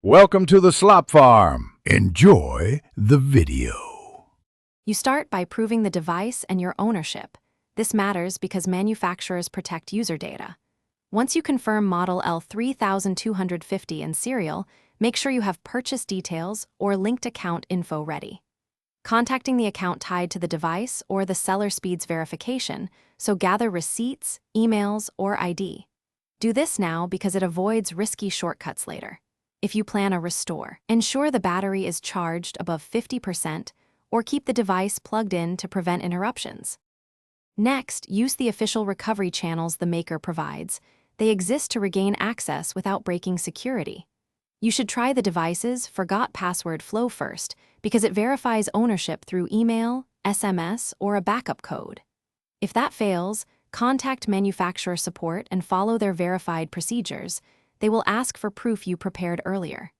Welcome to the Slop Farm. Enjoy the video. You start by proving the device and your ownership. This matters because manufacturers protect user data. Once you confirm model L3250 and serial, make sure you have purchase details or linked account info ready. Contacting the account tied to the device or the seller speeds verification, so gather receipts, emails, or ID. Do this now because it avoids risky shortcuts later. If you plan a restore, ensure the battery is charged above 50% or keep the device plugged in to prevent interruptions. Next, use the official recovery channels the maker provides. They exist to regain access without breaking security. You should try the device's forgot password flow first because it verifies ownership through email, SMS, or a backup code. If that fails, contact manufacturer support and follow their verified procedures. They will ask for proof you prepared earlier.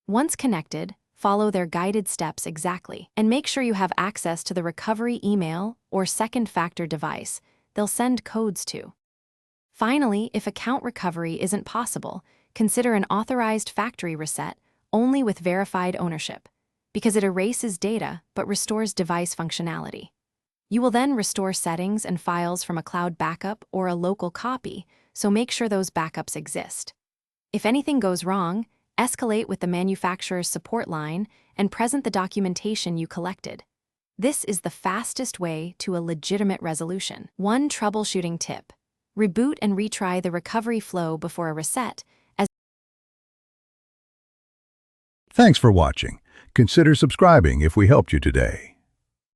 Once connected, follow their guided steps exactly and make sure you have access to the recovery email or second-factor device they'll send codes to. Finally, if account recovery isn't possible, consider an authorized factory reset only with verified ownership, because it erases data but restores device functionality. You will then restore settings and files from a cloud backup or a local copy, so make sure those backups exist. If anything goes wrong, escalate with the manufacturer's support line and present the documentation you collected. This is the fastest way to a legitimate resolution. One troubleshooting tip: reboot and retry the recovery flow before a reset. Thanks for watching. Consider subscribing if we helped you today.